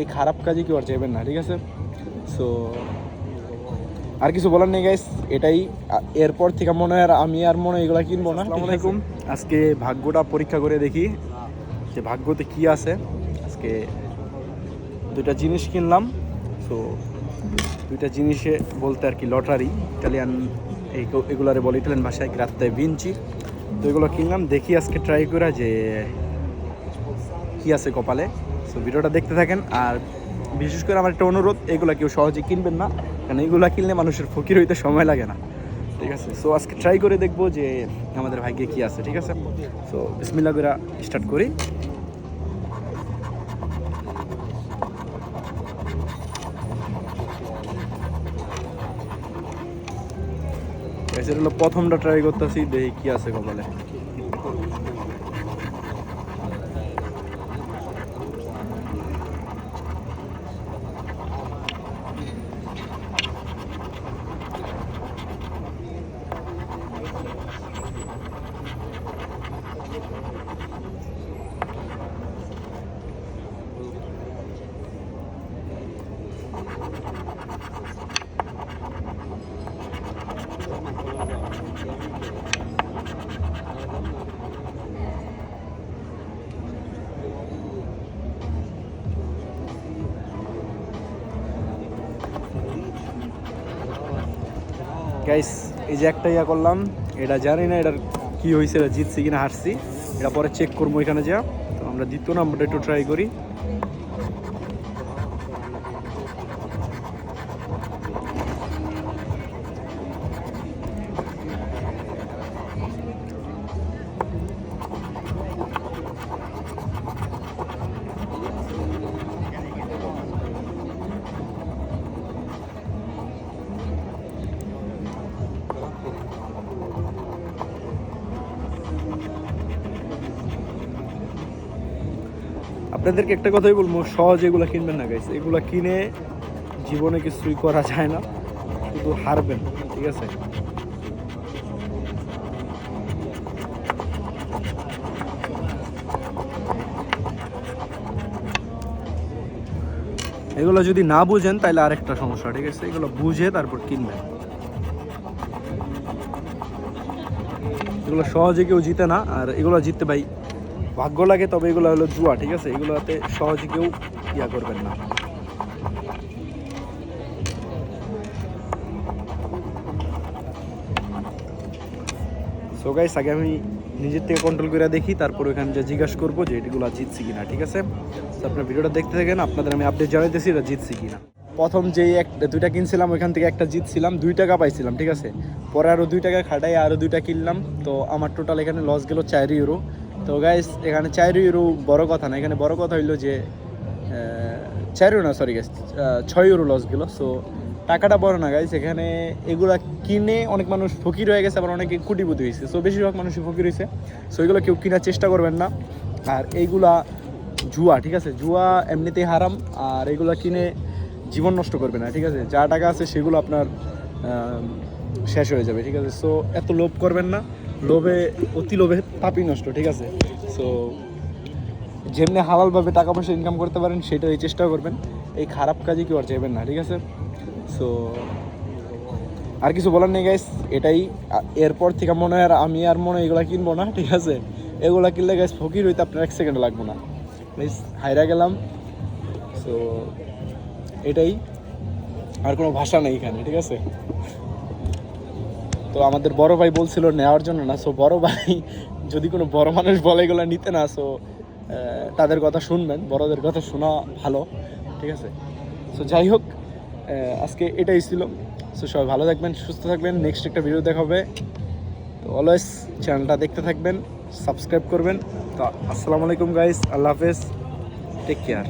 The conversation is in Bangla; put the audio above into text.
এই খারাপ কাজে কেউ আর যাবেন না, ঠিক আছে। সো আর কিছু বলার নেই গাইস, এটাই। এরপর থেকে মনে হয় আমি আর মনে হয় এগুলো কিনবো না। আসসালামু আলাইকুম। আজকে ভাগ্যটা পরীক্ষা করে দেখি যে ভাগ্যতে কি আছে। আজকে দুইটা জিনিস কিনলাম। সো দুইটা জিনিসে বলতে আর কি লটারি, ইটালিয়ান এগুলারে বলে ইটালিয়ান ভাষায় গ্রাত্তায় ভিঞ্চি। তো এগুলো কিনলাম, দেখি আজকে ট্রাই করা যে কি আছে কপালে। সো ভিডিওটা দেখতে থাকেন। আর বিশেষ করে আমার একটা অনুরোধ, এগুলো কেউ সহজে কিনবেন না, কারণ এগুলো কিনলে মানুষের ফকির হইতে সময় লাগে না, ঠিক আছে। সো আজকে ট্রাই করে দেখবো যে আমাদের ভাগ্যে কি আছে, ঠিক আছে। সো বিসমিল্লাহ করে স্টার্ট করি। এটা হলো প্রথমটা ট্রাই করতেছি, দেখি কি আছে কপালে। গাইস এই যে একটা ইয়া করলাম, এটা জানি না এটার কি হয়েছে, এটা জিতছি কিনা হারছি, এটা পরে চেক করবো এখানে যা। তো আমরা দ্বিতীয় নাম্বারটা একটু ট্রাই করি। আপনাদেরকে একটা কথাই বলবো, সহজ এগুলো কিনবেন না গাইস। এগুলো কিনে জীবনে কিছুই করা যায় না, শুধু হারবেন, ঠিক আছে। এগুলো যদি না বুঝেন তাহলে আরেকটা সমস্যা, ঠিক আছে। এগুলো বুঝে তারপর কিনবেন। এগুলো সহজে কেউ জিতে না, আর এগুলো জিততে ভাই ভাগ্য লাগে। তবে এগুলো হলো জুয়া, ঠিক আছে। এগুলোতে সহজে কেউ ইয়া করবেন না। সো গাইস আগে আমি নিজের থেকে কন্ট্রোল করে দেখি, তারপর ওখানে যে জিজ্ঞাসা করবো যে এগুলো জিতছি কিনা, ঠিক আছে। তো আপনার ভিডিওটা দেখতে থাকেন, আপনাদের আমি আপডেট জানাইতেছি এটা জিতছি কিনা। প্রথম যেই দুইটা কিনছিলাম ওইখান থেকে একটা জিতছিলাম, 2 টাকা পাইছিলাম, ঠিক আছে। পরে আরও 2 টাকা খাটাই আরও 2টা কিনলাম। তো আমার টোটাল এখানে লস গেল 4 ইউরো। তো গাইস এখানে 4 ইউরো বড় কথা না, এখানে বড় কথা হইলো যে 4 ইউরো না, সরি গাইস 6 ইউরো লস গেল। সো টাকাটা বড় না গাইস, এখানে এগুলা কিনে অনেক মানুষ ফকির হয়ে গেছে, আবার অনেকে কোটিপতি হয়েছে। সো বেশিরভাগ মানুষই ফকির হয়েছে। সো এগুলো কেউ কেনার চেষ্টা করবেন না। আর এইগুলা জুয়া, ঠিক আছে। জুয়া এমনিতেই হারাম, আর এগুলা কিনে জীবন নষ্ট করবে না, ঠিক আছে। যা টাকা আছে সেগুলো আপনার শেষ হয়ে যাবে, ঠিক আছে। সো এত লোভ করবেন না, অতি লোভে পাপই নষ্ট, ঠিক আছে। সো যেমনি হালালভাবে টাকা পয়সা ইনকাম করতে পারেন সেটাই চেষ্টা করবেন, এই খারাপ কাজে কেউ আর যাবেন না, ঠিক আছে। সো আর কিছু বলার নেই গাইস, এটাই। এরপর থেকে মনে হয় আমি আর মনে হয় এগুলো কিনবো না, ঠিক আছে। এগুলো কিনলে গাইস ফকির হইতে আপনার 1 সেকেন্ড লাগবো না, প্লিজ। হাইরা গেলাম। সো এটাই, আর কোনো ভাষা নেই এখানে, ঠিক আছে। তো আমাদের বড় ভাই বলছিল নেওয়ার জন্য না। সো বড় ভাই যদি কোনো বড় মানুষ বলে এগুলো নিতে না, সো তাদের কথা শুনবেন, বড়দের কথা শোনা ভালো, ঠিক আছে। সো যাই হোক, আজকে এটাই ছিল। সো সবাই ভালো থাকবেন, সুস্থ থাকবেন। নেক্সট একটা ভিডিও দেখা হবে। তো অলওয়েজ চ্যানেলটা দেখতে থাকবেন, সাবস্ক্রাইব করবেন। তো আসসালামু আলাইকুম গাইস, আল্লাহ হাফেজ, টেক কেয়ার।